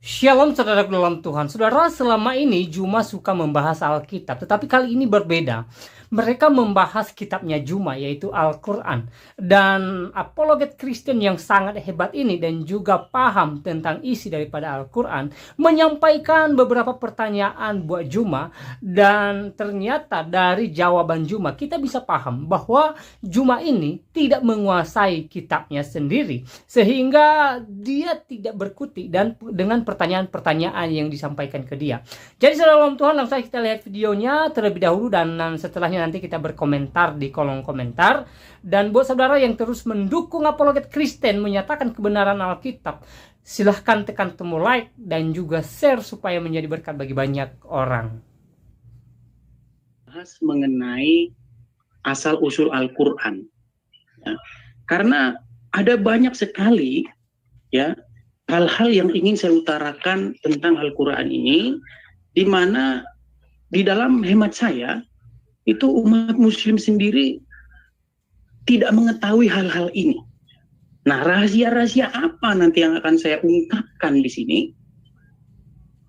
Shalom saudara dalam Tuhan. Saudara, selama ini Juma suka membahas Alkitab, tetapi kali ini berbeda. Mereka membahas kitabnya Juma, yaitu Al-Quran. Dan apologet Kristen yang sangat hebat ini dan juga paham tentang isi daripada Al-Quran menyampaikan beberapa pertanyaan buat Juma, dan ternyata dari jawaban Juma kita bisa paham bahwa Juma ini tidak menguasai kitabnya sendiri, sehingga dia tidak berkutik dan dengan pertanyaan-pertanyaan yang disampaikan ke dia. Jadi saudara dalam Tuhan, langsung kita lihat videonya terlebih dahulu, dan setelahnya nanti kita berkomentar di kolom komentar. Dan buat saudara yang terus mendukung apologet Kristen menyatakan kebenaran Alkitab, silahkan tekan tombol like dan juga share supaya menjadi berkat bagi banyak orang. Bahas mengenai asal-usul Al-Quran, ya. Karena ada banyak sekali ya hal-hal yang ingin saya utarakan tentang Al-Quran ini, di mana di dalam hemat saya itu umat muslim sendiri tidak mengetahui hal-hal ini. Nah, rahasia-rahasia apa nanti yang akan saya ungkapkan di sini,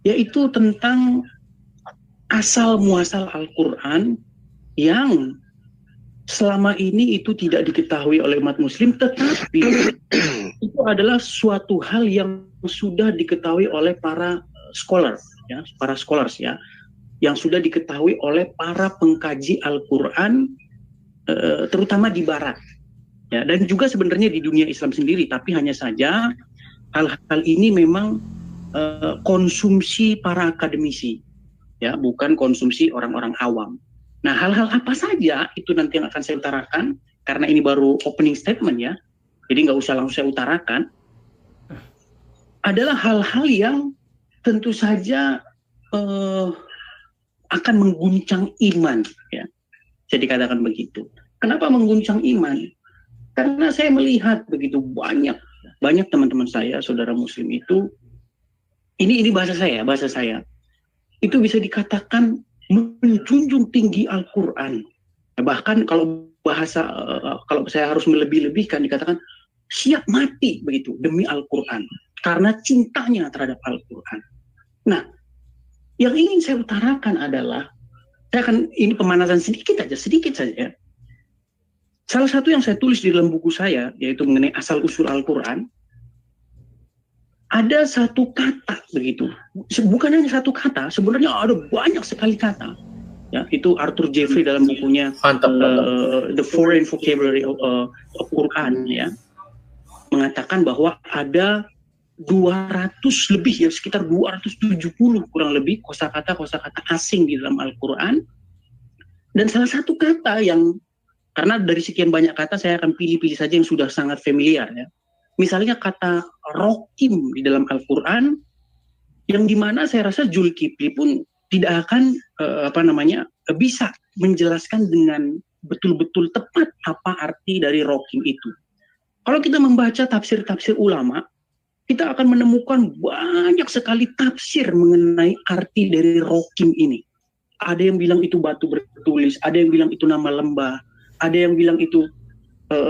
yaitu tentang asal muasal Al-Quran yang selama ini itu tidak diketahui oleh umat muslim, tetapi itu adalah suatu hal yang sudah diketahui oleh para scholar, ya, para scholars ya, yang sudah diketahui oleh para pengkaji Al-Quran, terutama di Barat, ya, dan juga sebenarnya di dunia Islam sendiri. Tapi hanya saja hal-hal ini memang konsumsi para akademisi, ya, bukan konsumsi orang-orang awam. Nah, hal-hal apa saja itu nanti yang akan saya utarakan, karena ini baru opening statement ya, jadi nggak usah langsung saya utarakan. Adalah hal-hal yang tentu saja akan mengguncang iman, ya. Jadi katakan begitu. Kenapa mengguncang iman? Karena saya melihat begitu banyak teman-teman saya, saudara muslim itu, ini bahasa saya, itu bisa dikatakan menjunjung tinggi Al-Quran. Bahkan kalau kalau saya harus melebih-lebihkan, dikatakan siap mati begitu demi Al-Quran, karena cintanya terhadap Al-Quran. Nah, yang ingin saya utarakan adalah, ini pemanasan sedikit saja. Salah satu yang saya tulis di dalam buku saya, yaitu mengenai asal-usul Al-Quran, ada satu kata begitu. Bukan hanya satu kata, sebenarnya ada banyak sekali kata. Ya, itu Arthur Jeffrey dalam bukunya The Foreign Vocabulary of Quran, ya, mengatakan bahwa ada 200 lebih, ya, sekitar 270 kurang lebih kosakata asing di dalam Al-Quran. Dan salah satu kata yang, karena dari sekian banyak kata saya akan pilih-pilih saja yang sudah sangat familiar, ya. Misalnya kata rokim di dalam Al-Quran, yang dimana saya rasa Zulkifli pun tidak akan bisa menjelaskan dengan betul-betul tepat apa arti dari rokim itu. Kalau kita membaca tafsir-tafsir ulama, kita akan menemukan banyak sekali tafsir mengenai arti dari rokim ini. Ada yang bilang itu batu bertulis, ada yang bilang itu nama lembah, ada yang bilang itu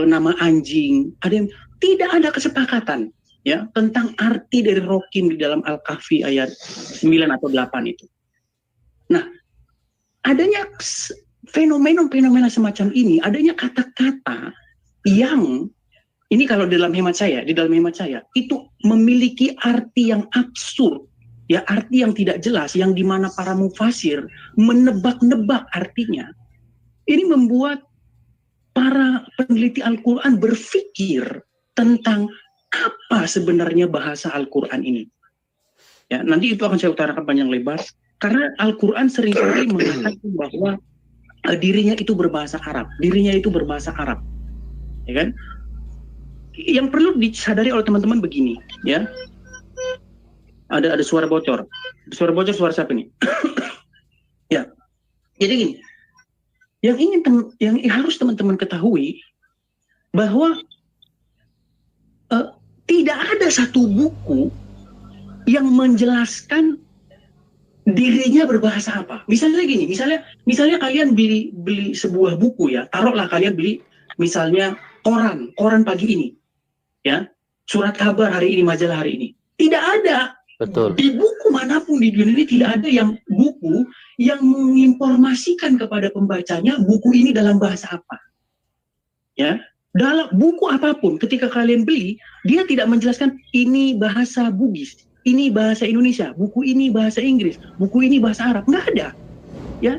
nama anjing, ada yang tidak ada kesepakatan, ya, tentang arti dari rokim di dalam Al-Kahfi ayat 9 atau 8 itu. Nah, adanya fenomena semacam ini, adanya kata-kata yang ini kalau di dalam hemat saya itu memiliki arti yang absurd, ya, arti yang tidak jelas, yang dimana para mufasir menebak-nebak artinya. Ini membuat para peneliti Al-Quran berpikir tentang apa sebenarnya bahasa Al-Quran ini. Ya, nanti itu akan saya utarakan panjang lebar, karena Al-Quran seringkali mengatakan bahwa dirinya itu berbahasa Arab, ya kan? Yang perlu disadari oleh teman-teman begini, ya. Ada suara bocor. Suara siapa nih? Ya. Jadi gini, yang harus teman-teman ketahui bahwa tidak ada satu buku yang menjelaskan dirinya berbahasa apa. Misalnya gini, misalnya kalian beli sebuah buku, ya, taruhlah kalian beli misalnya koran pagi ini, ya, surat kabar hari ini, majalah hari ini. Tidak ada Betul. Di buku manapun di dunia ini tidak ada yang buku yang menginformasikan kepada pembacanya buku ini dalam bahasa apa. Ya, dalam buku apapun ketika kalian beli, dia tidak menjelaskan ini bahasa Bugis, ini bahasa Indonesia, buku ini bahasa Inggris, buku ini bahasa Arab. Nggak ada. Ya.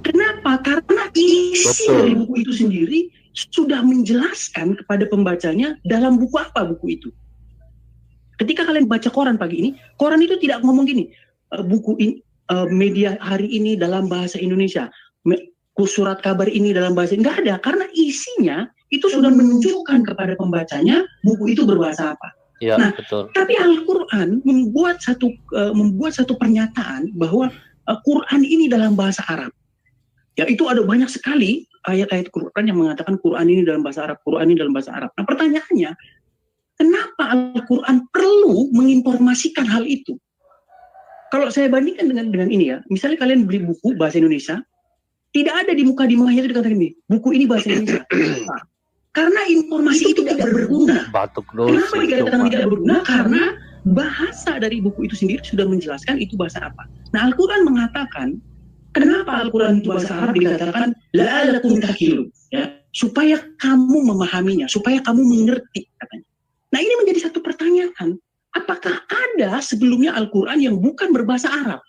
Kenapa? Karena isi dari buku itu sendiri sudah menjelaskan kepada pembacanya dalam buku apa buku itu. Ketika kalian baca koran pagi ini, koran itu tidak ngomong gini, buku ini, media hari ini dalam bahasa Indonesia, surat kabar ini dalam bahasa, nggak ada, karena isinya itu sudah menunjukkan kepada pembacanya buku itu berbahasa apa. Ya, nah, betul. Tapi Al-Quran membuat satu pernyataan bahwa Quran ini dalam bahasa Arab. Ya, itu ada banyak sekali ayat-ayat Quran yang mengatakan Quran ini dalam bahasa Arab, Quran ini dalam bahasa Arab. Nah, pertanyaannya, kenapa Al-Quran perlu menginformasikan hal itu? Kalau saya bandingkan dengan ini ya, misalnya kalian beli buku bahasa Indonesia, tidak ada di mukadimahnya itu dikatakan ini, buku ini bahasa Indonesia. Nah, karena informasi itu tidak berguna. Kenapa dikatakan tidak berguna? Karena bahasa dari buku itu sendiri sudah menjelaskan itu bahasa apa. Nah, Al-Quran mengatakan, kenapa Al-Quran itu bahasa Arab dikatakan la'alakum taqilun, ya, supaya kamu memahaminya, supaya kamu mengerti katanya. Nah, ini menjadi satu pertanyaan. Apakah ada sebelumnya Al-Quran yang bukan berbahasa Arab?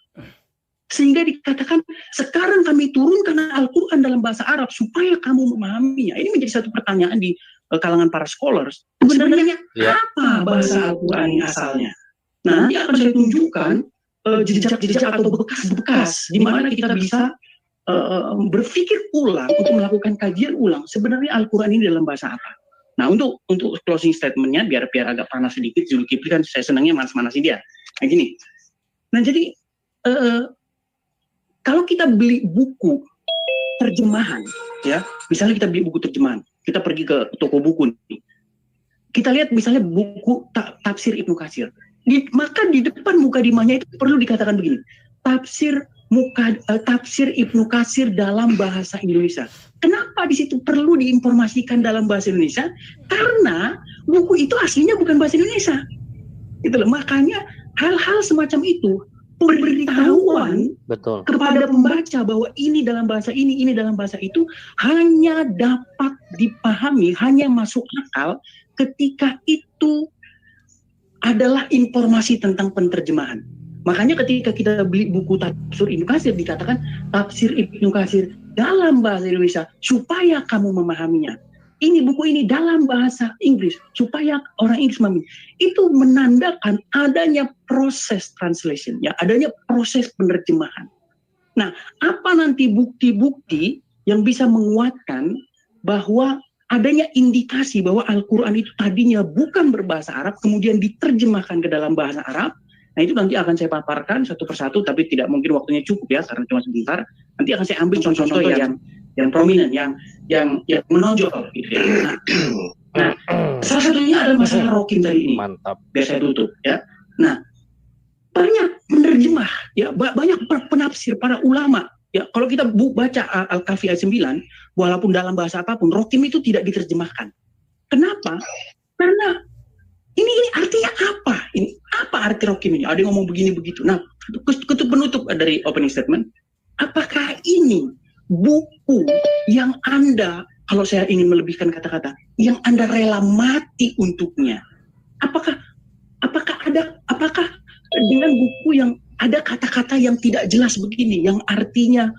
Sehingga dikatakan, sekarang kami turunkan Al-Quran dalam bahasa Arab supaya kamu memahaminya. Ini menjadi satu pertanyaan di kalangan para scholars. Sebenarnya apa bahasa Al-Quran ini asalnya? Nah, nanti akan saya tunjukkan jejak-jejak atau bekas-bekas di mana kita bisa berpikir ulang untuk melakukan kajian ulang. Sebenarnya Al-Quran ini dalam bahasa apa? Nah, untuk closing statement-nya biar agak panas sedikit, Zulkifli kan saya senangnya manas-manasin dia. Nah, gini. Nah, jadi kalau kita beli buku terjemahan, ya, misalnya kita beli buku terjemahan, kita pergi ke toko buku nih. Kita lihat misalnya buku tafsir Ibnu Katsir. Maka di depan mukadimahnya itu perlu dikatakan begini. Tafsir Ibnu Katsir dalam bahasa Indonesia. Kenapa di situ perlu diinformasikan dalam bahasa Indonesia? Karena buku itu aslinya bukan bahasa Indonesia. Itu loh. Makanya hal-hal semacam itu pemberitahuan kepada pembaca bahwa ini dalam bahasa ini dalam bahasa itu hanya dapat dipahami, hanya masuk akal ketika itu adalah informasi tentang penerjemahan. Makanya ketika kita beli buku tafsir Ibnu Katsir dikatakan tafsir Ibnu Katsir dalam bahasa Indonesia supaya kamu memahaminya. Ini buku ini dalam bahasa Inggris supaya orang Inggris memahami. Itu menandakan adanya proses translation, ya, adanya proses penerjemahan. Nah, apa nanti bukti-bukti yang bisa menguatkan bahwa adanya indikasi bahwa Al-Quran itu tadinya bukan berbahasa Arab, kemudian diterjemahkan ke dalam bahasa Arab. Nah, itu nanti akan saya paparkan satu persatu, tapi tidak mungkin waktunya cukup ya, karena cuma sebentar. Nanti akan saya ambil contoh-contoh yang prominent, yang menonjol gitu ya. Nah, salah satunya adalah masalah Rokim tadi ini. Mantap. Biar saya tutup ya. Nah, banyak penerjemah ya, banyak penafsir para ulama ya. Kalau kita baca Al-Kahfi ayat 9, walaupun dalam bahasa apapun, Rokim itu tidak diterjemahkan. Kenapa? Karena ini artinya apa? Ini apa arti Rokim ini? Ada yang ngomong begini begitu. Nah, kutub penutup dari opening statement. Apakah ini buku yang Anda, kalau saya ingin melebihkan kata-kata, yang Anda rela mati untuknya? Apakah dengan buku yang ada kata-kata yang tidak jelas begini, yang artinya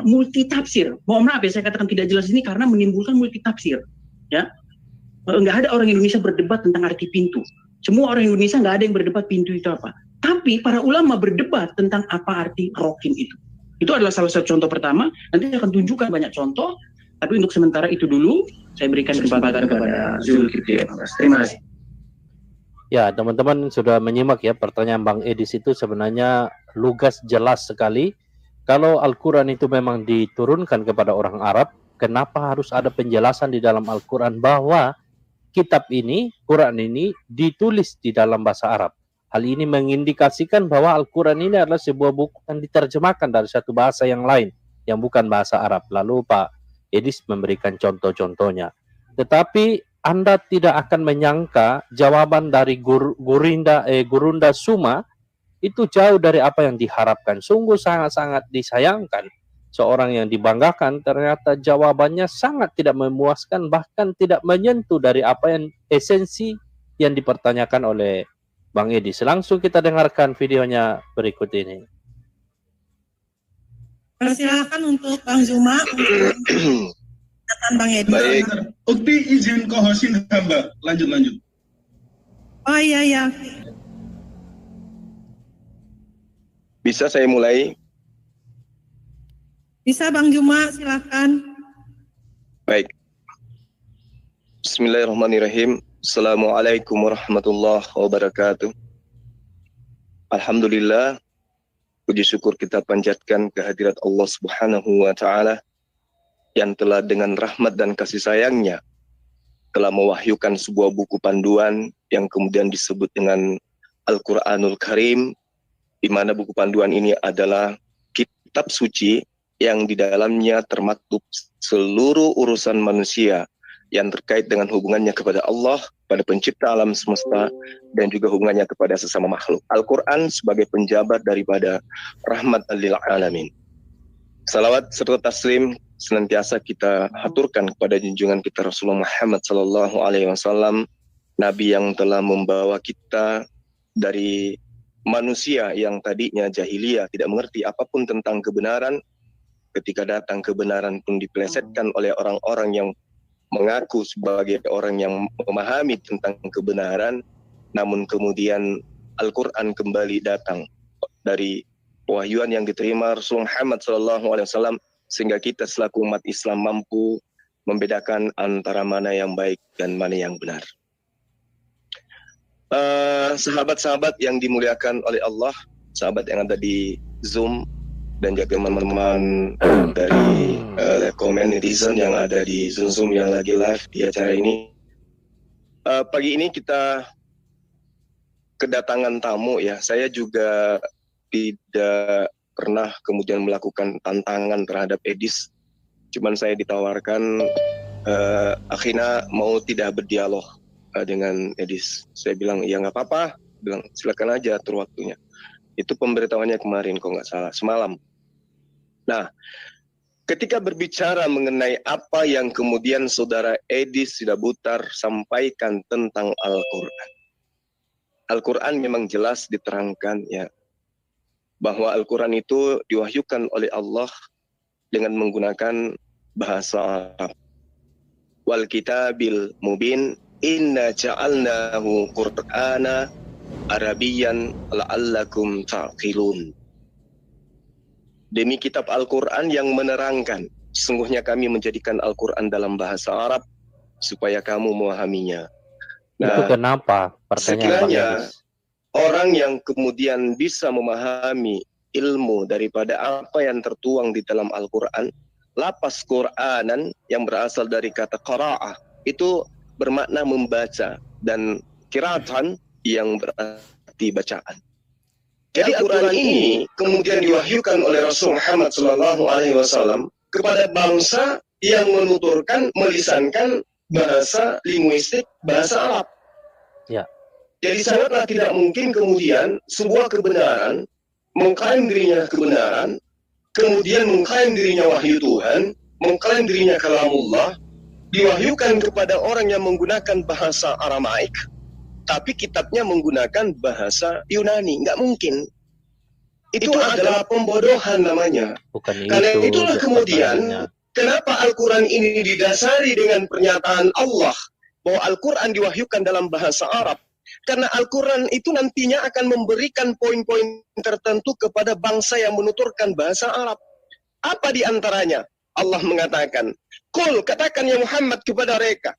multi tafsir? Mohon maaf ya, saya katakan tidak jelas ini karena menimbulkan multi tafsir. Ya, nggak ada orang Indonesia berdebat tentang arti pintu. Semua orang Indonesia nggak ada yang berdebat pintu itu apa. Tapi para ulama berdebat tentang apa arti Rokim itu. Itu adalah salah satu contoh pertama. Nanti saya akan tunjukkan banyak contoh. Tapi untuk sementara itu dulu, saya berikan kesempatan kepada Zulkifli. Terima kasih. Ya, teman-teman sudah menyimak ya pertanyaan Bang Edis itu sebenarnya lugas jelas sekali. Kalau Al-Quran itu memang diturunkan kepada orang Arab, kenapa harus ada penjelasan di dalam Al-Quran bahwa kitab ini, Quran ini ditulis di dalam bahasa Arab? Hal ini mengindikasikan bahwa Al-Quran ini adalah sebuah buku yang diterjemahkan dari satu bahasa yang lain, yang bukan bahasa Arab. Lalu Pak Edis memberikan contoh-contohnya. Tetapi Anda tidak akan menyangka jawaban dari Gurunda Suma itu jauh dari apa yang diharapkan. Sungguh sangat-sangat disayangkan. Seorang yang dibanggakan ternyata jawabannya sangat tidak memuaskan, bahkan tidak menyentuh dari apa yang esensi yang dipertanyakan oleh Bang Edis. Langsung kita dengarkan videonya berikut ini. Persilakan untuk Bang Zuma untuk Bang Edis. Baik, Ukti izin kohosin hamba. Lanjut. Oh iya. Bisa saya mulai? Bisa Bang Zuma, silakan. Baik. Bismillahirrahmanirrahim. Assalamualaikum warahmatullahi wabarakatuh. Alhamdulillah, puji syukur kita panjatkan kehadirat Allah Subhanahu wa taala yang telah dengan rahmat dan kasih sayangnya telah mewahyukan sebuah buku panduan yang kemudian disebut dengan Al-Qur'anul Karim, di mana buku panduan ini adalah kitab suci yang di dalamnya termaktub seluruh urusan manusia yang terkait dengan hubungannya kepada Allah, pada pencipta alam semesta, dan juga hubungannya kepada sesama makhluk. Al-Quran sebagai penjabat daripada rahmat lil alamin. Salawat serta taslim senantiasa kita haturkan kepada junjungan kita Rasulullah Muhammad sallallahu alaihi wasallam, Nabi yang telah membawa kita dari manusia yang tadinya jahiliyah, tidak mengerti apapun tentang kebenaran. Ketika datang kebenaran pun dipelesetkan oleh orang-orang yang mengaku sebagai orang yang memahami tentang kebenaran, namun kemudian Al-Quran kembali datang dari wahyuan yang diterima Rasul Muhammad SAW, sehingga kita selaku umat Islam mampu membedakan antara mana yang baik dan mana yang benar. Sahabat-sahabat yang dimuliakan oleh Allah, sahabat yang ada di Zoom, dan juga teman-teman dari komen netizen yang ada di Zoom yang lagi live di acara ini. Pagi ini kita kedatangan tamu ya. Saya juga tidak pernah kemudian melakukan tantangan terhadap Edis. Cuman saya ditawarkan akhirnya mau tidak berdialog dengan Edis. Saya bilang ya nggak apa-apa, bilang silakan aja atur waktunya. Itu pemberitahuannya kemarin kok nggak salah, semalam. Nah, ketika berbicara mengenai apa yang kemudian saudara Edis Sidabutar sampaikan tentang Al-Quran. Al-Quran memang jelas diterangkan ya, bahwa Al-Quran itu diwahyukan oleh Allah dengan menggunakan bahasa Arab. Wal kitabil mubin inna ja'alnahu Qur'ana Arabiyan la'allakum ta'qilun. Demi kitab Al-Quran yang menerangkan, sesungguhnya kami menjadikan Al-Quran dalam bahasa Arab supaya kamu memahaminya. Nah, itu kenapa? sekiranya orang yang kemudian bisa memahami ilmu daripada apa yang tertuang di dalam Al-Quran, lapas Qur'anan yang berasal dari kata qara'ah, itu bermakna membaca, dan qira'atan yang berarti bacaan. Jadi Al-Quran ini kemudian diwahyukan oleh Rasul Muhammad SAW kepada bangsa yang menuturkan, melisankan bahasa linguistik, bahasa Arab. Ya. Jadi sangatlah tidak mungkin kemudian sebuah kebenaran, mengklaim dirinya kebenaran, kemudian mengklaim dirinya wahyu Tuhan, mengklaim dirinya kalamullah, diwahyukan kepada orang yang menggunakan bahasa Aramaik, tapi kitabnya menggunakan bahasa Yunani. Nggak mungkin. Itu adalah pembodohan namanya. Bukan Karena itu, itulah kemudian kenapa Al-Quran ini didasari dengan pernyataan Allah bahwa Al-Quran diwahyukan dalam bahasa Arab. Karena Al-Quran itu nantinya akan memberikan poin-poin tertentu kepada bangsa yang menuturkan bahasa Arab. Apa di antaranya? Allah mengatakan, "Qul, katakan ya Muhammad kepada mereka,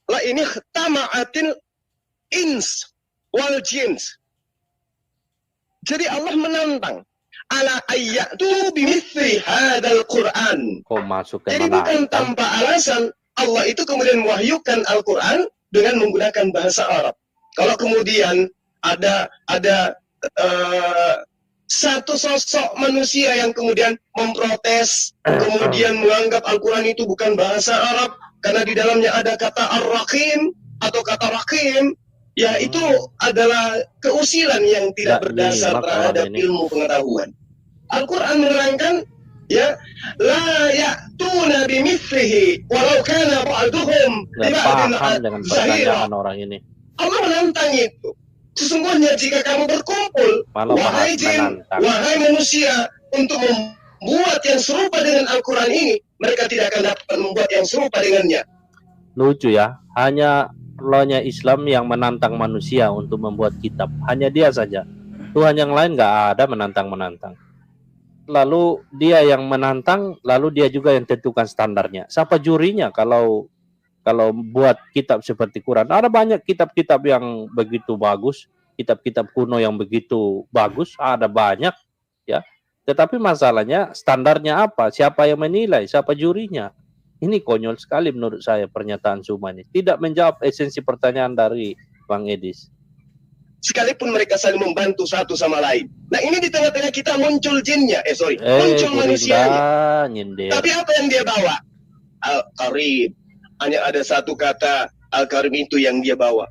la ini khama'atil ins wal jins." Jadi Allah menantang, ala ayyatu bimithli hadzal Qur'an. Kok masuk ke Jadi bukan tanpa alasan Allah itu kemudian mewahyukan Al-Quran dengan menggunakan bahasa Arab. Kalau kemudian ada satu sosok manusia yang kemudian memprotes, kemudian menganggap Al-Quran itu bukan bahasa Arab karena di dalamnya ada kata ar-raqim atau kata raqim, ya itu adalah keusilan yang tidak berdasar terhadap ilmu pengetahuan. Al-Quran menerangkan, ya, la ya'tuna bimithlihi walau kana ba'duhum paham dengan pertanyaan orang ini. Allah menantang itu. Sesungguhnya jika kamu berkumpul, wahai jin, wahai manusia, untuk membuat yang serupa dengan Al-Quran ini, mereka tidak akan dapat membuat yang serupa dengannya. Lucu ya, hanya Allahnya Islam yang menantang manusia untuk membuat kitab. Hanya dia saja. Tuhan yang lain nggak ada menantang-menantang. Lalu dia yang menantang, lalu dia juga yang tentukan standarnya. Siapa jurinya kalau buat kitab seperti Quran? Ada banyak kitab-kitab yang begitu bagus, kitab-kitab kuno yang begitu bagus, ada banyak, ya. Tetapi masalahnya standarnya apa? Siapa yang menilai? Siapa jurinya? Ini konyol sekali menurut saya pernyataan Suma ini. Tidak menjawab esensi pertanyaan dari Bang Edis. Sekalipun mereka saling membantu satu sama lain. Nah ini di tengah-tengah kita muncul jinnya, muncul manusianya. Tapi apa yang dia bawa? Al-Karim. Hanya ada satu kata Al-Karim itu yang dia bawa.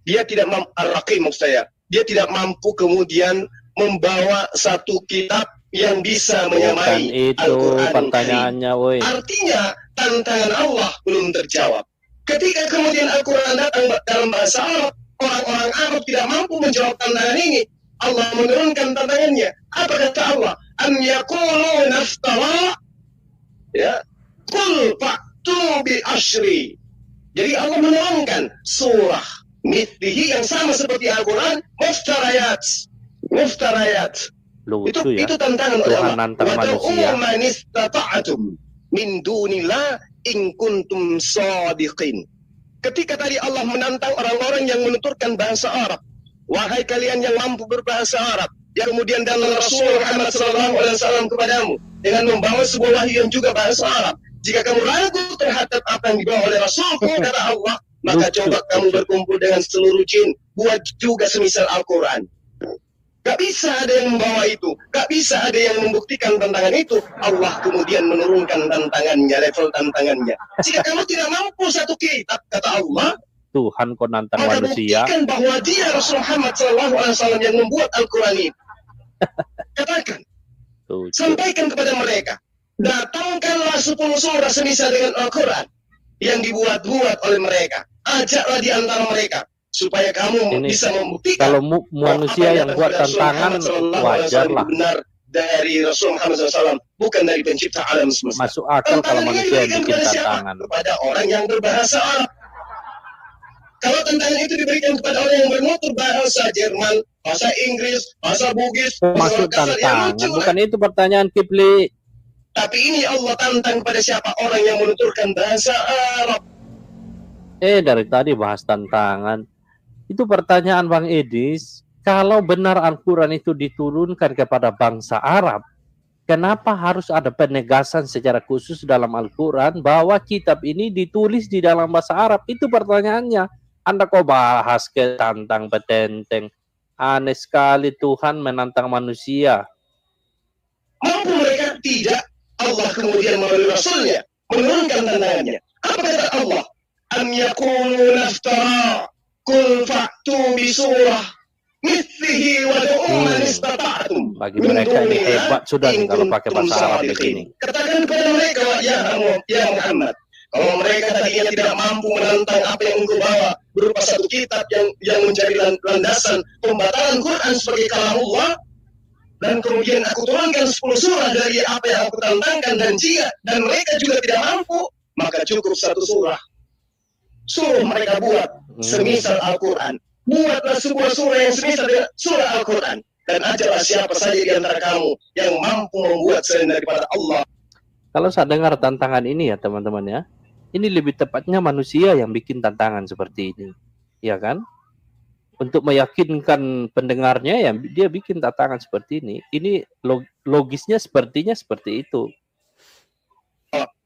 Dia tidak mampu, Ar-Raqim maksud saya, dia tidak mampu kemudian membawa satu kitab yang bisa menyamai Al-Quran. Pertanyaannya, woi. Artinya tantangan Allah belum terjawab. Ketika kemudian Al-Quran datang dalam bahasa Arab, orang-orang Arab tidak mampu menjawab tantangan ini. Allah menurunkan tantangannya. Apa kata Allah? Am yaqulu naftara, ya, qul fa'tu bi asyri. Jadi Allah menurunkan surah mithlihi yang sama seperti Al-Quran, muftarayat. Lucu ya. Itu tantangan oleh Allah. Nantang manusia. Man istata'tum min dunillah in kuntum shadiqin. Ketika tadi Allah menantang orang-orang yang menuturkan bahasa Arab, wahai kalian yang mampu berbahasa Arab, yang kemudian dalam Rasul Muhammad SAW kepadamu dengan membawa sebuah wahyu yang juga bahasa Arab. Jika kamu ragu terhadap apa yang dibawa oleh Rasulku, kata Allah, maka coba kamu berkumpul dengan seluruh jin, buat juga semisal Al-Quran. Gak bisa ada yang membawa itu, gak bisa ada yang membuktikan tantangan itu. Allah kemudian menurunkan tantangannya, level tantangannya. Jika kamu tidak mampu satu kitab, kata Allah, Tuhan kau nantang maka manusia. buktikan bahwa dia Rasul Muhammad SAW yang membuat Al-Quran itu. Katakan, sampaikan kepada mereka, datangkanlah 10 surah semisal dengan Al-Quran yang dibuat-buat oleh mereka. Ajaklah di antara mereka, supaya kamu bisa membuktikan kalau manusia yang buat tantangan wajar lah, benar dari Rasul Muhammad SAW, bukan dari pencipta alam semesta. Masuk akal kalau manusia yang bikin tantangan kepada orang yang berbahasa Arab. Kalau tantangan itu diberikan kepada orang yang bernutur bahasa Jerman, bahasa Inggris, bahasa Bugis, masuk tantangan, bukan itu pertanyaan Kipli. Tapi ini Allah tantang kepada siapa? Orang yang menuturkan bahasa Arab. Dari tadi bahas tantangan. Itu pertanyaan Bang Edis, kalau benar Al-Quran itu diturunkan kepada bangsa Arab, kenapa harus ada penegasan secara khusus dalam Al-Quran bahwa kitab ini ditulis di dalam bahasa Arab? Itu pertanyaannya. Anda kok bahas ke tantang petenteng. Aneh sekali Tuhan menantang manusia. Mampu mereka? Tidak. Allah kemudian melalui Rasulnya menurunkan tantangannya. Apa kata Allah? Am yaqulu naftara. Qul fa'tu bi surah mithlihi wad'u man istata'tum. Bagi mereka ini hebat sudah nih kalau pakai bahasa Arab begini. Katakan kepada mereka, ya Muhammad, kalau mereka tadinya tidak mampu menantang apa yang engkau bawa berupa satu kitab yang menjadi landasan pembatalan Quran sebagai kalamullah, dan kemudian aku turunkan 10 surah dari apa yang aku tantangkan, dan mereka juga tidak mampu, maka cukup satu surah. Suruh mereka buat semisal Al-Quran. Buatlah sebuah surah yang semisal dengan surah Al-Quran. Dan ajarlah siapa saja di antara kamu yang mampu membuat selain daripada Allah. Kalau saya dengar tantangan ini ya teman-teman ya, ini lebih tepatnya manusia yang bikin tantangan seperti ini. Ya kan? Untuk meyakinkan pendengarnya ya dia bikin tantangan seperti ini. Ini logisnya sepertinya seperti itu.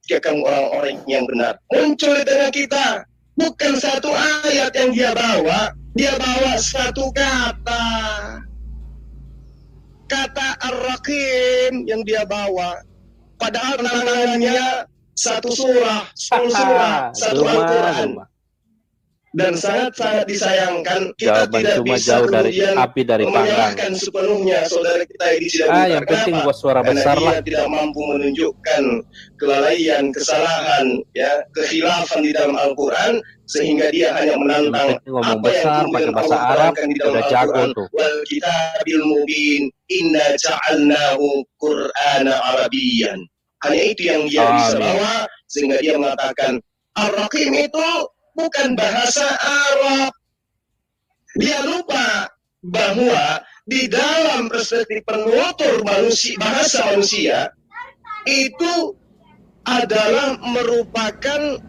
Dia kamu orang-orang yang benar. Muncul di tengah kita. Bukan satu ayat yang dia bawa satu kata. Kata Ar-Raqim yang dia bawa. Padahal tantangannya satu surah, 10 surah, satu Al-Quran. Dan sangat-sangat disayangkan kita Jawaban tidak cuma bisa jauh dari kemudian api dari panggang. menyalahkan sepenuhnya saudara kita Edis Dabutar. Yang penting buat suara Karena besar dia lah. tidak mampu menunjukkan kelalaian, kesalahan, ya, kekhilafan di dalam Al-Quran, sehingga dia hanya menantang ngomong apa besar, yang kemudian pakai bahasa Allah Arab, terangkan di dalam udah jago Al-Quran. tuh. Wal kitabil mubin, inna ja'alnahu Qur'ana Arabiyyan. Hanya itu yang dia bisa bawa, sehingga dia mengatakan Ar-Raqim itu bukan bahasa Arab. Dia lupa bahwa di dalam perspektif penutur bahasa manusia itu adalah merupakan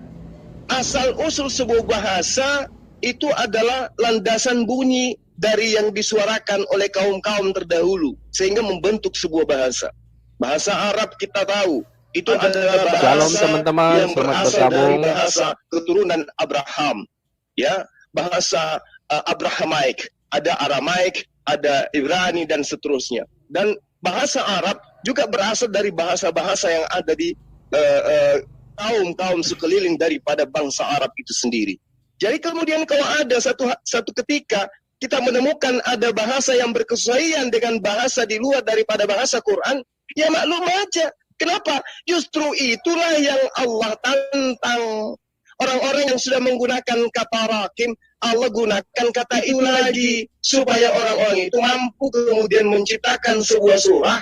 asal-usul sebuah bahasa, itu adalah landasan bunyi dari yang disuarakan oleh kaum-kaum terdahulu sehingga membentuk sebuah bahasa. Bahasa Arab kita tahu itu adalah bahasa teman-teman, yang berasal dari bahasa keturunan Abraham, ya, bahasa Abrahamaik, ada Aramaik, ada Ibrani dan seterusnya. Dan bahasa Arab juga berasal dari bahasa-bahasa yang ada di kaum-kaum sekeliling daripada bangsa Arab itu sendiri. Jadi kemudian kalau ada satu ketika kita menemukan ada bahasa yang berkesesuaian dengan bahasa di luar daripada bahasa Quran, ya maklum aja. Kenapa? Justru itulah yang Allah tantang. Orang-orang yang sudah menggunakan kata rakim, Allah gunakan kata itu lagi, supaya orang-orang itu mampu kemudian menciptakan sebuah surah.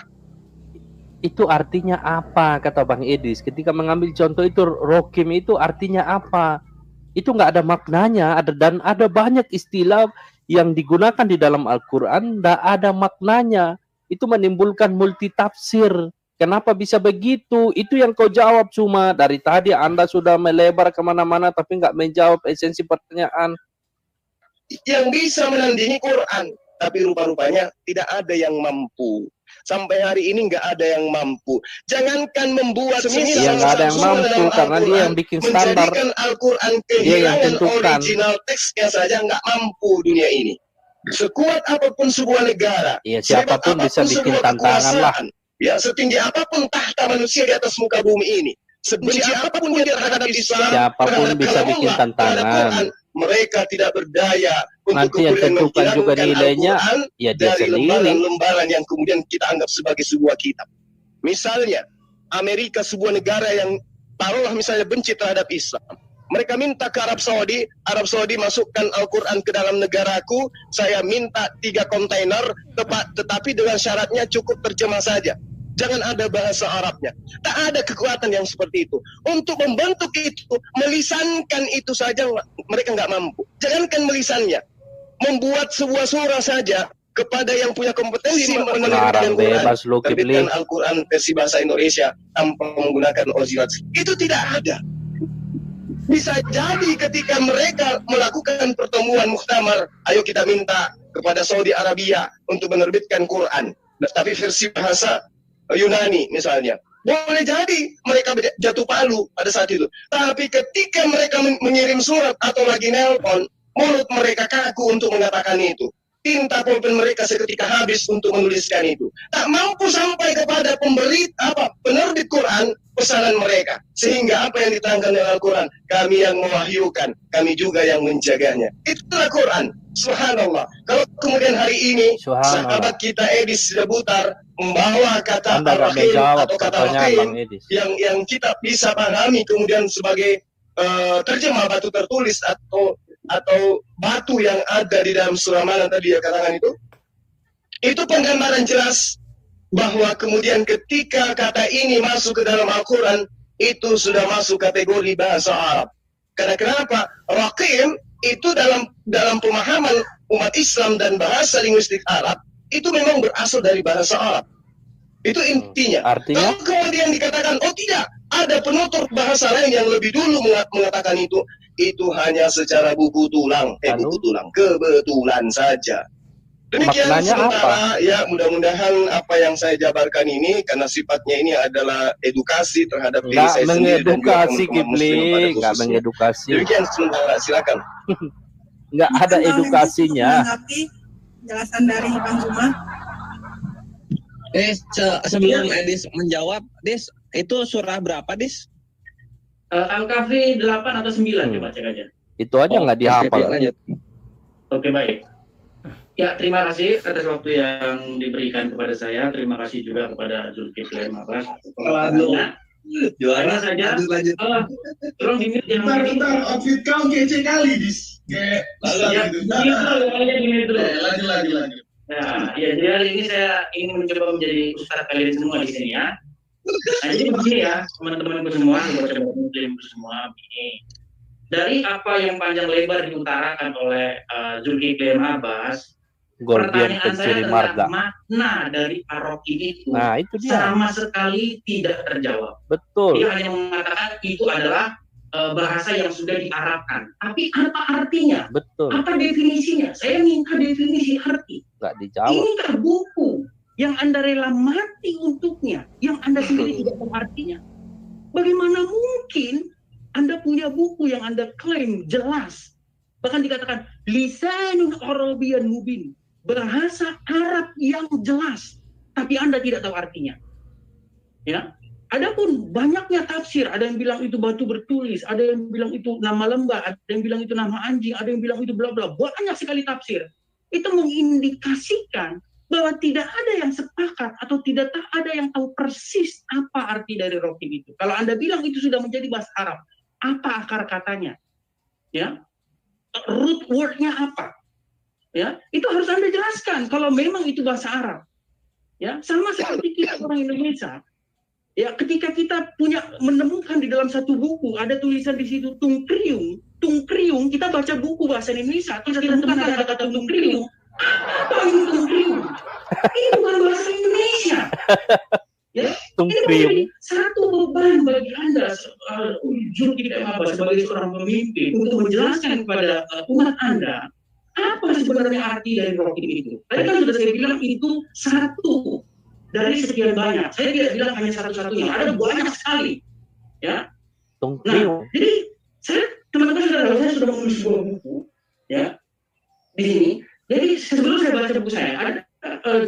Itu artinya apa, kata Bang Edis? Ketika mengambil contoh itu, rokim itu artinya apa? Itu nggak ada maknanya, dan ada banyak istilah yang digunakan di dalam Al-Quran, nggak ada maknanya. Itu menimbulkan multitafsir. Kenapa bisa begitu? Itu yang kau jawab cuma. Dari tadi Anda sudah melebar kemana-mana, tapi nggak menjawab esensi pertanyaan. Yang bisa menandingi Quran, tapi rupa-rupanya tidak ada yang mampu. Sampai hari ini nggak ada yang mampu. Jangankan membuat nggak ada yang mampu, karena dia yang bikin standar. Menjadikan Al-Quran kehilangan original teksnya saja nggak mampu dunia ini. Sekuat apapun sebuah negara, siapapun bisa bikin tantangan lah. Ya, setinggi apapun tahta manusia di atas muka bumi ini, sebenci apapun dia terhadap Islam, siapapun bisa bikin tantangan. Mereka tidak berdaya nanti yang tentukan juga nilainya ya dia dari sendiri. lembaran yang kemudian kita anggap sebagai sebuah kitab. Misalnya Amerika, sebuah negara yang taruhlah misalnya benci terhadap Islam, mereka minta ke Arab Saudi masukkan Al-Quran ke dalam negaraku, saya minta 3 kontainer, tetapi dengan syaratnya cukup terjemah saja, jangan ada bahasa Arabnya. Tak ada kekuatan yang seperti itu. Untuk membentuk itu, melisankan itu saja mereka nggak mampu. Jangankan melisannya, membuat sebuah surah saja kepada yang punya kompetensi menerbitkan Al-Quran versi bahasa Indonesia tanpa menggunakan original, itu tidak ada. Bisa jadi ketika mereka melakukan pertemuan muktamar, ayo kita minta kepada Saudi Arabia untuk menerbitkan Quran, tapi versi bahasa Yunani misalnya. Boleh jadi mereka jatuh palu pada saat itu. Tapi ketika mereka mengirim surat atau lagi nelpon, mulut mereka kaku untuk mengatakan itu. Tinta pulpen mereka seketika habis untuk menuliskan itu. Tak mampu sampai kepada penerbit Quran pesanan mereka. Sehingga apa yang diterangkan dalam Al-Quran, kami yang mewahyukan, kami juga yang menjaganya. Itulah Quran. Subhanallah. Kalau kemudian hari ini sahabat kita Edis Dabutar membawa kata Ar-Rahim atau kata Rahim yang kita bisa pahami kemudian sebagai terjemah batu tertulis atau batu yang ada di dalam surah mana tadi ya katakan itu penggambaran jelas bahwa kemudian ketika kata ini masuk ke dalam Al-Quran, itu sudah masuk kategori bahasa Arab. Karena kenapa? Raqim itu dalam pemahaman umat Islam dan bahasa linguistik Arab itu memang berasal dari bahasa Arab. Itu intinya. Artinya? Kalau kemudian dikatakan, oh tidak, ada penutur bahasa lain yang lebih dulu mengatakan itu hanya secara buku tulang, kebetulan saja. Demikian sementara ya, mudah-mudahan apa yang saya jabarkan ini karena sifatnya ini adalah edukasi terhadap diri saya sendiri dan juga teman-teman muslim pada khususnya. Nggak mengedukasi. Demikian sementara, silakan. Nggak ada edukasinya. Penjelasan dari Bang Zuma. Sebelum Edis menjawab, Dis, itu surah berapa, Dis? Al-Kahfi 8 atau 9 coba cek aja. Itu aja nggak dihafal. Oke, baik. Ya, terima kasih atas waktu yang diberikan kepada saya. Terima kasih juga kepada Zulkifli Abbas. Juara saja. Tolong dimute yang ini. Outfit kau kece kali, Dis. Kayak lagi. Nah, ya, jadi hari ini saya ingin mencoba menjadi ustaz kalian semua di sini ya. Nah, jadi begini ya, teman-temanku semua, sobat-sobat muslimku semua, begini. Dari apa yang panjang lebar diutarakan oleh Zulkifli Abbas, Gordian pertanyaan saya Pencuri adalah Marga. makna dari paroki itu Nah, itu dia. sama sekali tidak terjawab. Betul. Dia hanya mengatakan itu adalah bahasa yang sudah diarabkan. Tapi apa artinya? Betul. Apa definisinya? Saya minta definisi arti. Nggak dijawab. Inikah buku yang Anda rela mati untuknya, yang Anda sendiri tidak tahu artinya? Bagaimana mungkin Anda punya buku yang Anda klaim jelas, bahkan dikatakan lisanun Arabiyyan mubin, bahasa Arab yang jelas, tapi Anda tidak tahu artinya. Ya, adapun banyaknya tafsir, ada yang bilang itu batu bertulis, ada yang bilang itu nama lembah, ada yang bilang itu nama anjing, ada yang bilang itu bla bla, banyak sekali tafsir. Itu mengindikasikan bahwa tidak ada yang sepakat atau tidak ada yang tahu persis apa arti dari rokin itu. Kalau Anda bilang itu sudah menjadi bahasa Arab, apa akar katanya? Ya, root word-nya apa? Ya, itu harus Anda jelaskan kalau memang itu bahasa Arab. Ya, sama seperti kita orang Indonesia. Ya, ketika kita menemukan di dalam satu buku ada tulisan di situ tung kriung, kita baca buku bahasa Indonesia, terus kita temukan ada kata tung kriung. Apa ini tung kriung? Ini bukan bahasa Indonesia. Ya, ini menjadi satu beban bagi Anda Zulkifli Abbas sebagai seorang pemimpin untuk menjelaskan kepada umat Anda apa sebenarnya arti dari rokin itu. Tadi kan sudah saya bilang itu satu dari sekian banyak. Saya tidak bilang hanya satu-satunya, ada banyak sekali. Ya. Nah, jadi teman-teman saya sudah menulis sebuah buku, ya, di sini. Jadi sebelum saya baca buku saya, ada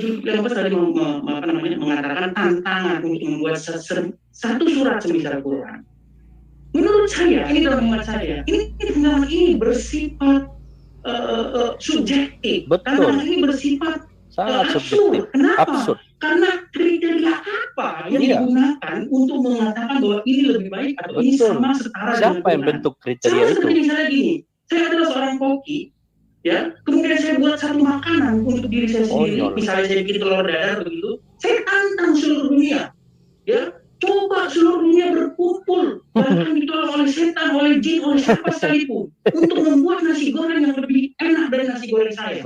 Zulkifli Abbas tadi mengatakan tantangan untuk membuat satu surat semisal Quran. Menurut saya, ini dalam hemat saya, ini bersifat subjektif. Tantangan ini bersifat sangat absurd. Kenapa? Absurd. Karena kriteria apa yang digunakan untuk mengatakan bahwa ini lebih baik atau ini sama setara dengan siapa yang bentuk kriteria itu? Seperti misalnya gini, saya adalah seorang koki, ya, kemudian saya buat satu makanan untuk diri saya sendiri, misalnya saya bikin telur dadar begitu, saya tantang seluruh dunia, ya, coba seluruh dunia berkumpul, bahkan ditolong oleh setan, oleh jin, oleh siapa sekalipun, untuk membuat nasi goreng yang lebih enak dari nasi goreng saya.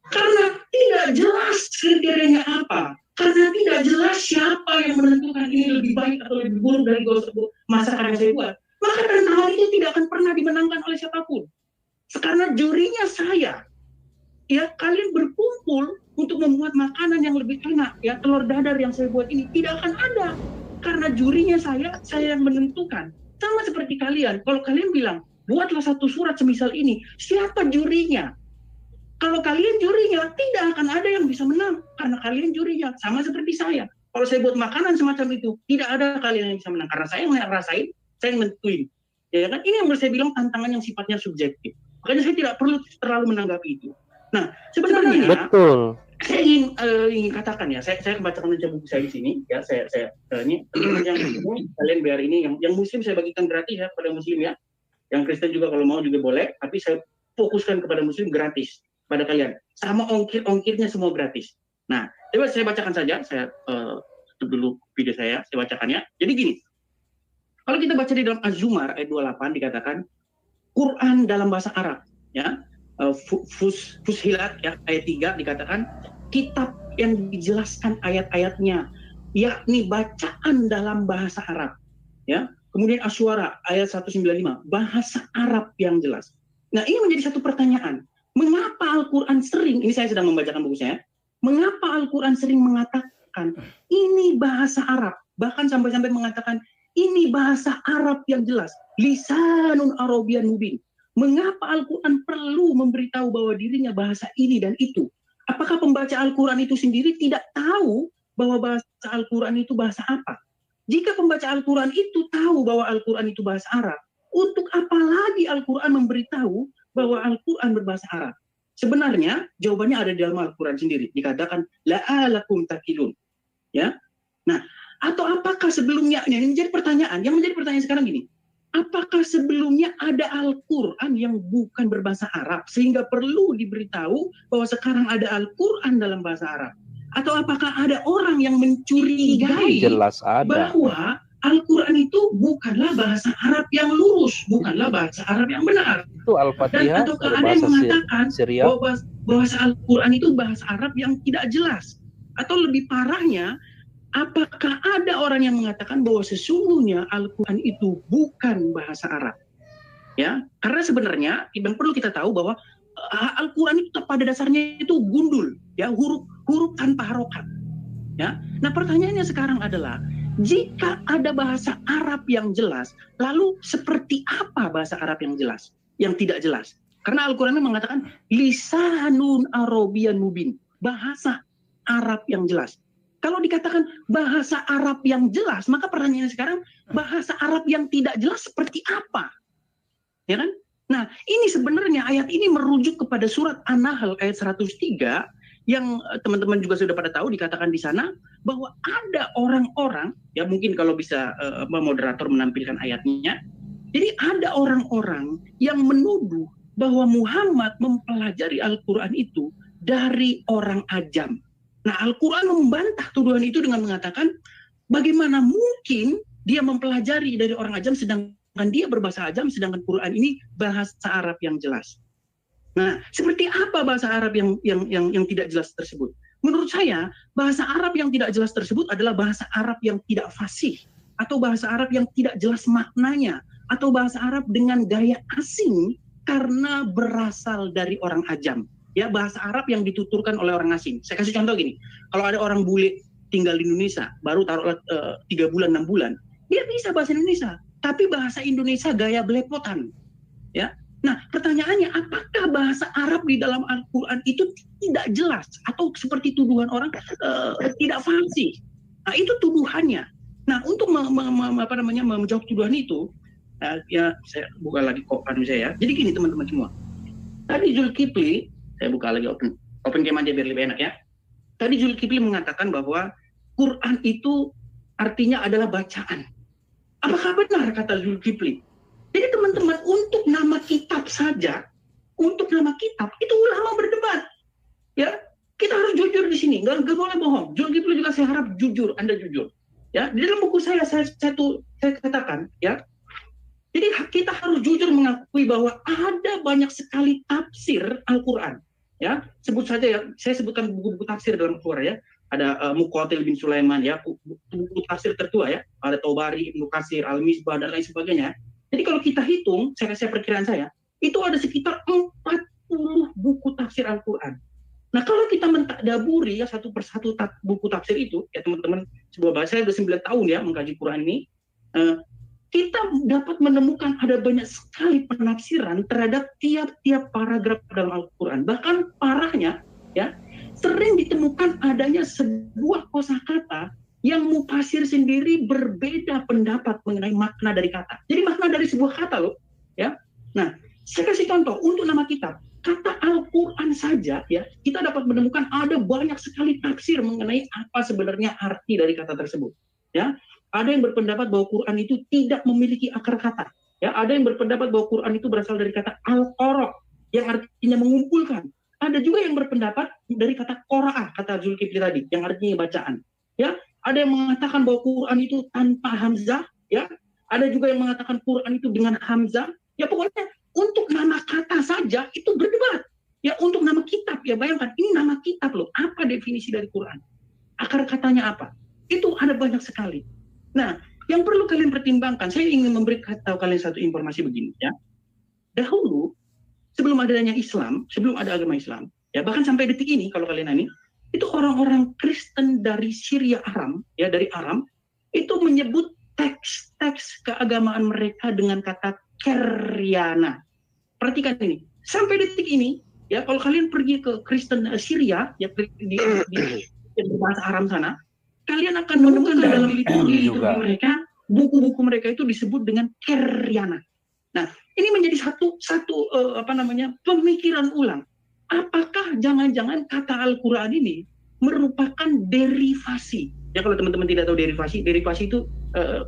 Karena tidak jelas kriterianya apa, karena tidak jelas siapa yang menentukan ini lebih baik atau lebih buruk dari masakan yang saya buat, maka tantangan itu tidak akan pernah dimenangkan oleh siapapun. Karena jurinya saya, ya, kalian berkumpul untuk membuat makanan yang lebih enak, ya, telur dadar yang saya buat ini tidak akan ada, karena jurinya saya yang menentukan. Sama seperti kalian, kalau kalian bilang buatlah satu surat semisal ini, siapa jurinya? Kalau kalian jurinya, tidak akan ada yang bisa menang karena kalian jurinya. Sama seperti saya. Kalau saya buat makanan semacam itu, tidak ada kalian yang bisa menang karena saya yang ngerasain, saya yang nentuin. Ya kan? Ini yang saya bilang tantangan yang sifatnya subjektif. Makanya saya tidak perlu terlalu menanggapi itu. Nah, sebenarnya betul. Saya ingin katakan ya, saya membacakan aja buku saya di sini. Ya, saya ini yang kalian biar ini yang Muslim saya bagikan gratis ya pada Muslim ya. Yang Kristen juga kalau mau juga boleh, tapi saya fokuskan kepada Muslim gratis pada kalian. Sama ongkirnya semua gratis. Nah, coba saya bacakan saja. Saya tutup dulu video saya bacakan ya. Jadi gini, kalau kita baca di dalam Az-Zumar ayat 28 dikatakan Quran dalam bahasa Arab, ya. Fussilat ya, ayat 3 dikatakan kitab yang dijelaskan ayat-ayatnya, yakni bacaan dalam bahasa Arab, ya. Kemudian Asy-Syu'ara ayat 195, bahasa Arab yang jelas. Nah, ini menjadi satu pertanyaan. Mengapa Al-Quran sering, ini saya sedang membacakan buku saya, mengapa Al-Quran sering mengatakan ini bahasa Arab, bahkan sampai-sampai mengatakan ini bahasa Arab yang jelas, lisanun Arabiyyan mubin. Mengapa Al-Quran perlu memberitahu bahwa dirinya bahasa ini dan itu? Apakah pembaca Al-Quran itu sendiri tidak tahu bahwa bahasa Al-Quran itu bahasa apa? jika pembaca Al-Quran itu tahu bahwa Al-Quran itu bahasa Arab, untuk apa lagi Al-Quran memberitahu bahwa Al-Quran berbahasa Arab? Sebenarnya jawabannya ada di dalam Al-Quran sendiri. Dikatakan la'alakum takilun. Ya. Nah, atau apakah sebelumnya, yang menjadi pertanyaan sekarang gini, apakah sebelumnya ada Al-Quran yang bukan berbahasa Arab sehingga perlu diberitahu bahwa sekarang ada Al-Quran dalam bahasa Arab? Atau apakah ada orang yang mencurigai Jelas ada. bahwa Al-Quran itu bukanlah bahasa Arab yang lurus, bukanlah bahasa Arab yang benar? Itu Al-Fatihah Dan ataukah dari ada yang bahasa mengatakan Syria. bahwa bahasa Al-Quran itu bahasa Arab yang tidak jelas? Atau lebih parahnya, apakah ada orang yang mengatakan bahwa sesungguhnya Al-Quran itu bukan bahasa Arab? Ya, karena sebenarnya yang perlu kita tahu bahwa Al-Quran itu pada dasarnya itu gundul, ya, huruf tanpa harokat. Ya, nah pertanyaannya sekarang adalah, jika ada bahasa Arab yang jelas, lalu seperti apa bahasa Arab yang jelas, yang tidak jelas? Karena Al-Quran mengatakan lisanun Arabian mubin, bahasa Arab yang jelas. Kalau dikatakan bahasa Arab yang jelas, maka pertanyaannya sekarang, bahasa Arab yang tidak jelas seperti apa? Ya kan? Nah, ini sebenarnya ayat ini merujuk kepada surat An-Nahl ayat 103 yang teman-teman juga sudah pada tahu, dikatakan di sana bahwa ada orang-orang, ya mungkin kalau bisa moderator menampilkan ayatnya. Jadi ada orang-orang yang menuduh bahwa Muhammad mempelajari Al-Quran itu dari orang ajam. Nah, Al-Quran membantah tuduhan itu dengan mengatakan, bagaimana mungkin dia mempelajari dari orang ajam sedangkan dia berbahasa ajam, sedangkan Quran ini bahasa Arab yang jelas. Nah, seperti apa bahasa Arab yang tidak jelas tersebut? Menurut saya, bahasa Arab yang tidak jelas tersebut adalah bahasa Arab yang tidak fasih, atau bahasa Arab yang tidak jelas maknanya, atau bahasa Arab dengan gaya asing karena berasal dari orang ajam. Ya, bahasa Arab yang dituturkan oleh orang asing. Saya kasih contoh gini, kalau ada orang bule tinggal di Indonesia, baru taruh 3 bulan, 6 bulan, dia bisa bahasa Indonesia, tapi bahasa Indonesia gaya belepotan. Ya. Nah, pertanyaannya, apakah bahasa Arab di dalam Al-Quran itu tidak jelas atau seperti tuduhan orang tidak fasih? Nah, itu tuduhannya. Nah, untuk menjawab tuduhan itu, ya saya buka lagi kopan saya. Jadi gini teman-teman semua. Tadi Zulkifli, saya buka lagi open game aja biar lebih enak ya. Tadi Zulkifli mengatakan bahwa Quran itu artinya adalah bacaan. Apakah benar kata Zulkifli? Jadi teman-teman, untuk nama kitab saja, untuk nama kitab itu ulama berdebat. Ya, kita harus jujur di sini, nggak boleh bohong. Zulkifli juga saya harap jujur, Anda jujur. Ya, di dalam buku saya katakan, ya. Jadi kita harus jujur mengakui bahwa ada banyak sekali tafsir Al-Quran. Ya, sebut saja ya, saya sebutkan buku-buku tafsir dalam Al-Quran ya. Ada Muqatil bin Sulaiman ya, buku tafsir tertua ya. Ada Tabari, Ibnu Katsir, Al-Misbah dan lain sebagainya. Jadi kalau kita hitung, saya perkiraan saya, itu ada sekitar 40 buku tafsir Al-Quran. Nah, kalau kita mentadaburi ya satu persatu buku tafsir itu, ya teman-teman, sebuah bahasa saya sudah 9 tahun ya mengkaji Quran ini, kita dapat menemukan ada banyak sekali penafsiran terhadap tiap-tiap paragraf dalam Al-Quran. Bahkan parahnya, ya, sering ditemukan adanya sebuah kosakata yang mufasir sendiri berbeda pendapat mengenai makna dari kata. Jadi makna dari sebuah kata loh, ya. Nah, saya kasih contoh untuk nama kitab. Kata Al-Quran saja, ya, kita dapat menemukan ada banyak sekali tafsir mengenai apa sebenarnya arti dari kata tersebut. Ya, ada yang berpendapat bahwa Quran itu tidak memiliki akar kata. Ya, ada yang berpendapat bahwa Quran itu berasal dari kata al-qara yang artinya mengumpulkan. Ada juga yang berpendapat dari kata qaraah, kata Zulkifli tadi, yang artinya bacaan. Ya, ada yang mengatakan bahwa Quran itu tanpa hamzah, ya. Ada juga yang mengatakan Quran itu dengan hamzah. Ya pokoknya untuk nama kata saja itu berdebat. Ya untuk nama kitab, ya bayangkan ini nama kitab loh. Apa definisi dari Quran? Akar katanya apa? Itu ada banyak sekali. Nah, yang perlu kalian pertimbangkan, saya ingin tahu kalian satu informasi begini ya. Dahulu sebelum adanya Islam, sebelum ada agama Islam, ya bahkan sampai detik ini kalau kalian ini, itu orang-orang Kristen dari Syria Aram, ya dari Aram, itu menyebut teks-teks keagamaan mereka dengan kata Keryana. Perhatikan ini, sampai detik ini, ya kalau kalian pergi ke Kristen Syria, ya di bahasa Aram sana, kalian akan menemukan dalam liturgi juga mereka, buku-buku mereka itu disebut dengan Keryana. Nah, ini menjadi satu pemikiran ulang. Apakah jangan-jangan kata Al-Quran ini merupakan derivasi? Ya, kalau teman-teman tidak tahu derivasi itu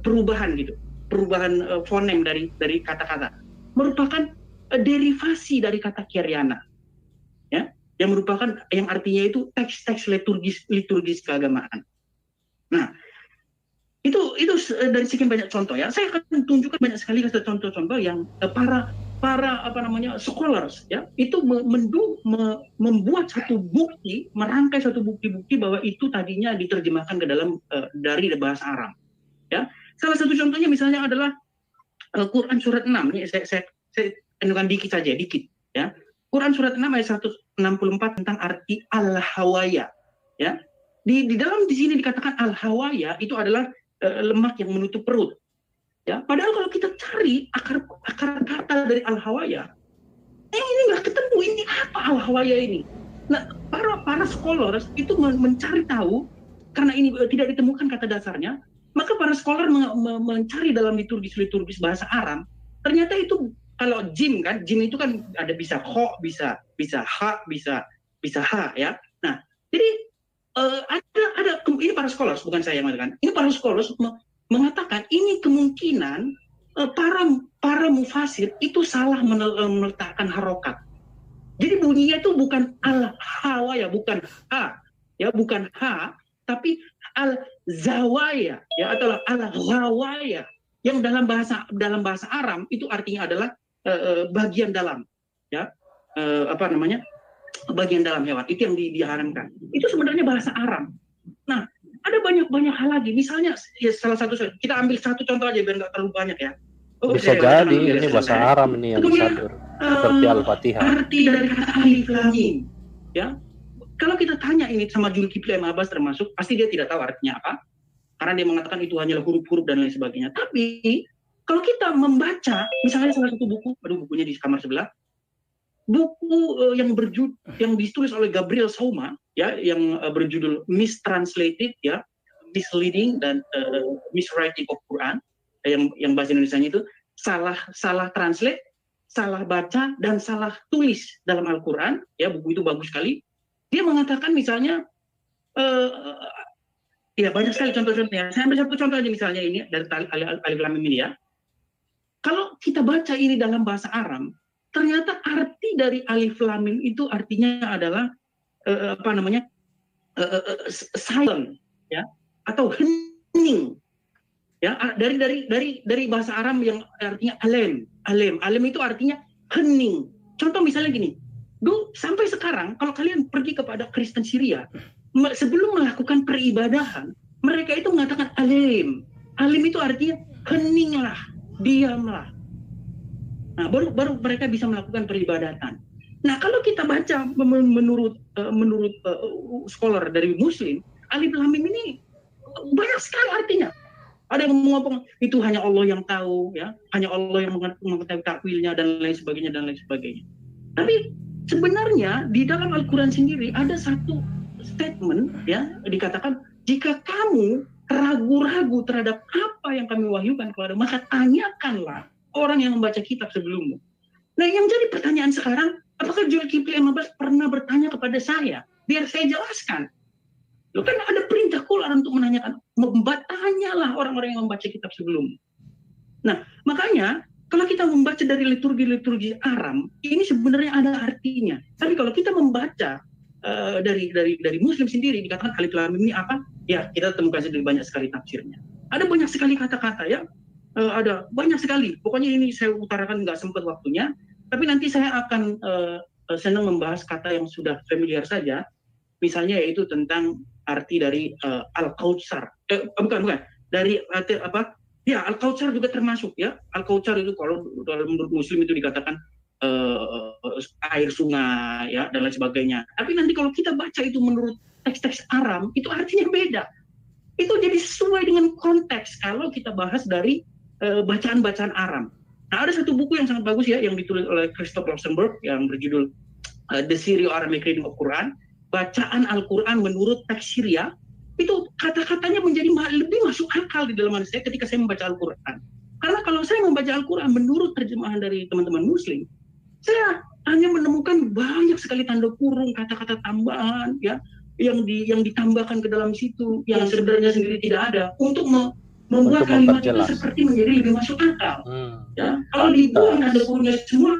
perubahan gitu, perubahan fonem dari kata-kata. Merupakan derivasi dari kata Keryana, ya, yang artinya itu teks-teks liturgis keagamaan. Nah, itu dari sekian banyak contoh ya. Saya akan tunjukkan banyak sekali contoh-contoh yang para scholars ya itu membuat satu bukti, merangkai satu bukti-bukti bahwa itu tadinya diterjemahkan ke dalam dari bahasa Arab. Ya, salah satu contohnya misalnya adalah Quran surat 6. Ini saya tunjukkan dikit ya. Quran surat 6 ayat 164 tentang arti al-hawaya. Ya. Di sini dikatakan al-hawaya itu adalah lemak yang menutup perut. Ya, padahal kalau kita cari akar kata dari al-hawaya, ini nggak ketemu, ini apa al-hawaya ini. Nah, para scholars itu mencari tahu, karena ini tidak ditemukan kata dasarnya, maka para scholar mencari dalam liturgis bahasa Arab. Ternyata itu kalau jim itu kan ada bisa kho, bisa ha, bisa ha ya. Nah, jadi ada ini para scholars, bukan saya yang mengatakan. Ini para scholars mengatakan ini kemungkinan para mufasir itu salah meletakkan harokat. Jadi bunyinya itu bukan al-hawaya, bukan ha, ya, bukan ha, tapi al-zawaya, ya, atau al-ghawaya, yang dalam bahasa Arab itu artinya adalah bagian dalam, ya, bagian dalam hewan, itu yang diharamkan. Itu sebenarnya bahasa Arab. Nah, ada banyak hal lagi. Misalnya, ya, salah satu, kita ambil satu contoh aja biar nggak terlalu banyak ya. Bisa jadi ini bahasa Arab nih yang disadur seperti Al-Fatihah. Arti dari kata alif lam mim, ya. Kalau kita tanya ini sama Zulkifli M. Abbas termasuk, pasti dia tidak tahu artinya apa, karena dia mengatakan itu hanyalah huruf-huruf dan lain sebagainya. Tapi kalau kita membaca, misalnya salah satu buku, bukunya di kamar sebelah, buku yang ditulis oleh Gabriel Sauma, ya, yang berjudul Mistranslated, ya, Misleading dan Miswriting of Quran, yang bahasa Indonesianya itu salah translate, salah baca dan salah tulis dalam Al-Quran, ya, buku itu bagus sekali. Dia mengatakan misalnya, ya banyak sekali contoh-contohnya. Saya ambil satu contoh aja misalnya ini dari alif lam mim ini ya. Kalau kita baca ini dalam bahasa Arab, ternyata arti dari alif lam mim itu artinya adalah silent, ya, atau hening, ya, dari bahasa Arab yang artinya alem itu artinya hening. Contoh misalnya gini. Sampai sekarang, kalau kalian pergi kepada Kristen Syria, sebelum melakukan peribadahan, mereka itu mengatakan alim. Alim itu artinya heninglah, diamlah. Nah, baru mereka bisa melakukan peribadatan. Nah, kalau kita baca menurut scholar dari Muslim, alif lam mim ini banyak sekali artinya. Ada yang ngomong itu hanya Allah yang tahu, ya, hanya Allah yang mengetahui takwilnya dan lain sebagainya. Tapi sebenarnya di dalam Al-Quran sendiri ada satu statement, ya, dikatakan jika kamu ragu-ragu terhadap apa yang kami wahyukan kepada, maka tanyakanlah orang yang membaca kitab sebelummu. Nah, yang jadi pertanyaan sekarang, apakah Zulkifli M. Abbas pernah bertanya kepada saya? Biar saya jelaskan. Loh, kan ada perintah Quran untuk menanyakan, tanyalah orang-orang yang membaca kitab sebelummu. Nah, makanya kalau kita membaca dari liturgi Arab, ini sebenarnya ada artinya. Tapi kalau kita membaca dari Muslim sendiri, dikatakan alif lam mim ini apa? Ya, kita temukan sendiri banyak sekali tafsirnya. Ada banyak sekali kata-kata, ya. Ada banyak sekali. Pokoknya ini saya utarakan nggak sempat waktunya. Tapi nanti saya akan senang membahas kata yang sudah familiar saja. Misalnya yaitu tentang arti dari Al-Kautsar. Bukan. Dari arti apa? Ya, Al-Kautsar juga termasuk, ya. Al-Kautsar itu kalau menurut Muslim itu dikatakan air sungai, ya, dan lain sebagainya. Tapi nanti kalau kita baca itu menurut teks-teks Arab, itu artinya beda. Itu jadi sesuai dengan konteks kalau kita bahas dari bacaan-bacaan Arab. Nah, ada satu buku yang sangat bagus, ya, yang ditulis oleh Christoph Rosenberg yang berjudul The Syrio-Arabic Reading of Quran, bacaan Al-Quran menurut teks Syria. itu kata-katanya menjadi lebih masuk akal di dalam saya ketika saya membaca Al-Quran. Karena kalau saya membaca Al-Quran menurut terjemahan dari teman-teman Muslim, saya hanya menemukan banyak sekali tanda kurung, kata-kata tambahan, ya, yang ditambahkan ke dalam situ, yang sebenarnya sendiri tidak ada, untuk membuat kalimat itu seperti menjadi lebih masuk akal. Ya, kalau dibuang tanda kurungnya semua,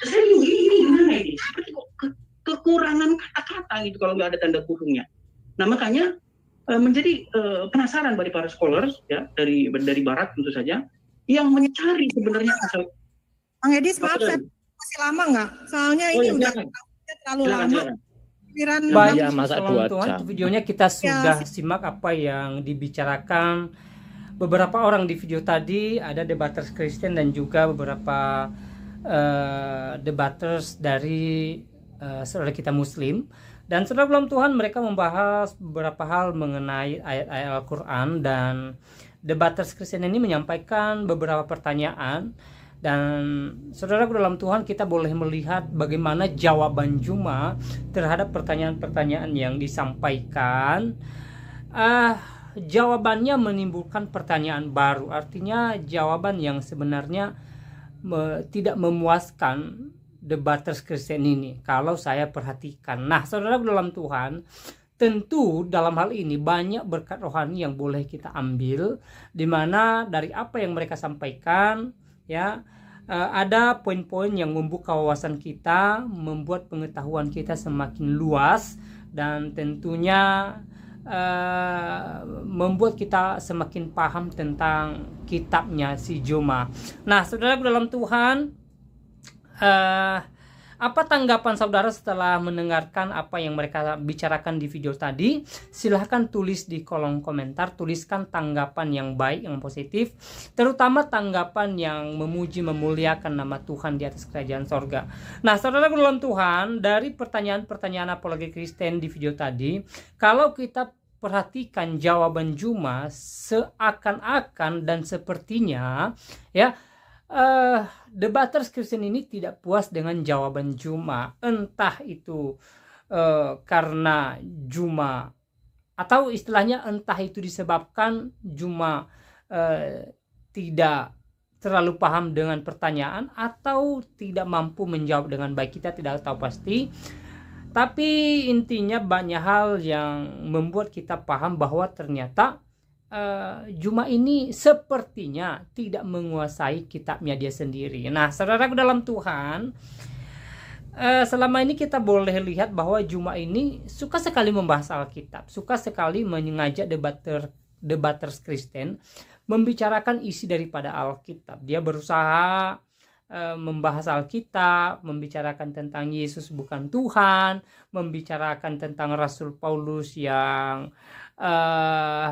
saya bingung ini gimana ini? Seperti kok kekurangan kata-kata gitu kalau nggak ada tanda kurungnya. Nah makanya menjadi penasaran bagi para scholars ya dari barat tentu saja yang mencari sebenarnya asal. Bang Edi, maaf saya masih lama nggak? Soalnya ini udah terlalu lama. Baik, masa 2 jam. Videonya kita sudah simak apa yang dibicarakan beberapa orang di video tadi. Ada debaters Kristen dan juga beberapa debaters dari saudara kita Muslim. Dan saudara dalam Tuhan, mereka membahas beberapa hal mengenai ayat-ayat Al-Quran, dan debaters Kristen ini menyampaikan beberapa pertanyaan. Dan saudara dalam Tuhan, kita boleh melihat bagaimana jawaban Juma terhadap pertanyaan-pertanyaan yang disampaikan. Jawabannya menimbulkan pertanyaan baru, artinya jawaban yang sebenarnya tidak memuaskan debaters Kristen ini kalau saya perhatikan. Nah, saudara dalam Tuhan, tentu dalam hal ini banyak berkat rohani yang boleh kita ambil, di mana dari apa yang mereka sampaikan ya, ada poin-poin yang membuka wawasan kita, membuat pengetahuan kita semakin luas, dan tentunya membuat kita semakin paham tentang kitabnya si Juma. Nah, saudara dalam Tuhan, apa tanggapan saudara setelah mendengarkan apa yang mereka bicarakan di video tadi? Silahkan tulis di kolom komentar, tuliskan tanggapan yang baik, yang positif, terutama tanggapan yang memuji, memuliakan nama Tuhan di atas kerajaan sorga. Nah, saudara dalam Tuhan, dari pertanyaan-pertanyaan apologi Kristen di video tadi, kalau kita perhatikan jawaban Juma seakan-akan dan sepertinya ya, debaters Kristen ini tidak puas dengan jawaban Juma, entah itu karena Juma, atau istilahnya entah itu disebabkan Juma tidak terlalu paham dengan pertanyaan atau tidak mampu menjawab dengan baik. Kita tidak tahu pasti, tapi intinya banyak hal yang membuat kita paham bahwa ternyata Juma ini sepertinya tidak menguasai kitabnya dia sendiri. Nah, saudara dalam Tuhan, selama ini kita boleh lihat bahwa Juma ini suka sekali membahas Alkitab, suka sekali mengajak debaters Kristen membicarakan isi daripada Alkitab. Dia berusaha membahas Alkitab, membicarakan tentang Yesus bukan Tuhan, membicarakan tentang Rasul Paulus yang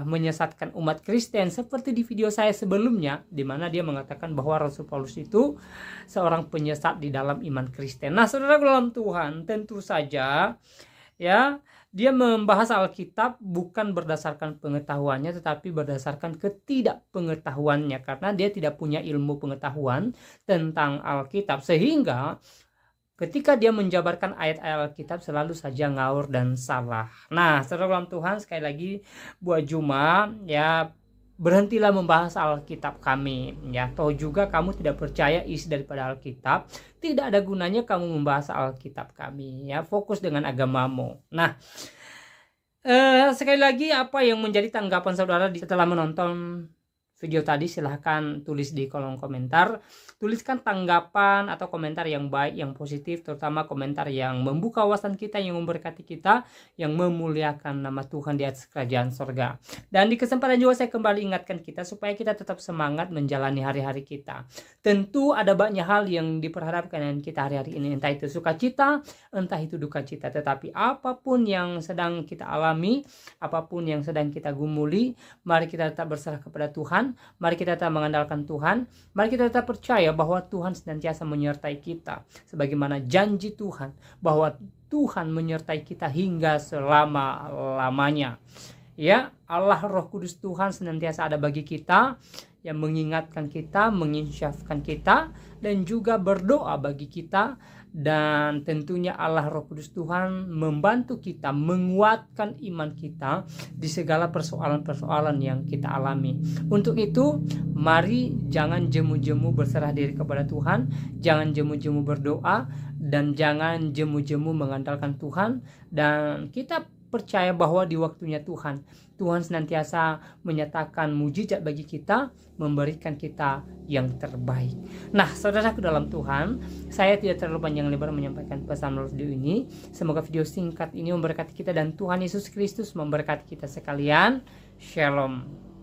menyesatkan umat Kristen, seperti di video saya sebelumnya, di mana dia mengatakan bahwa Rasul Paulus itu seorang penyesat di dalam iman Kristen. Nah, saudara dalam Tuhan, tentu saja ya, dia membahas Alkitab bukan berdasarkan pengetahuannya, tetapi berdasarkan ketidakpengetahuannya, karena dia tidak punya ilmu pengetahuan tentang Alkitab, sehingga ketika dia menjabarkan ayat-ayat Alkitab selalu saja ngawur dan salah. Nah, saudara dalam Tuhan, sekali lagi buat Juma ya, berhentilah membahas Alkitab kami ya. Toh juga kamu tidak percaya isi daripada Alkitab, tidak ada gunanya kamu membahas Alkitab kami ya. Fokus dengan agamamu. Nah, sekali lagi, apa yang menjadi tanggapan saudara setelah menonton video tadi? Silahkan tulis di kolom komentar. Tuliskan tanggapan atau komentar yang baik, yang positif, terutama komentar yang membuka wawasan kita, yang memberkati kita, yang memuliakan nama Tuhan di atas kerajaan sorga. Dan di kesempatan juga saya kembali ingatkan kita supaya kita tetap semangat menjalani hari-hari kita. Tentu ada banyak hal yang diperhadapkan dengan kita hari-hari ini, entah itu sukacita, entah itu duka cita. Tetapi apapun yang sedang kita alami, apapun yang sedang kita gumuli, mari kita tetap berserah kepada Tuhan, mari kita tetap mengandalkan Tuhan, mari kita tetap percaya bahwa Tuhan senantiasa menyertai kita, sebagaimana janji Tuhan bahwa Tuhan menyertai kita hingga selama-lamanya. Ya, Allah Roh Kudus Tuhan senantiasa ada bagi kita, yang mengingatkan kita, menginsyafkan kita, dan juga berdoa bagi kita, dan tentunya Allah Roh Kudus Tuhan membantu kita, menguatkan iman kita di segala persoalan-persoalan yang kita alami. Untuk itu, mari jangan jemu-jemu berserah diri kepada Tuhan, jangan jemu-jemu berdoa, dan jangan jemu-jemu mengandalkan Tuhan, dan kita percaya bahwa di waktunya Tuhan senantiasa menyatakan mujizat bagi kita, memberikan kita yang terbaik. Nah, saudaraku dalam Tuhan, saya tidak terlalu panjang lebar menyampaikan pesan melalui video ini. Semoga video singkat ini memberkati kita dan Tuhan Yesus Kristus memberkati kita sekalian. Shalom.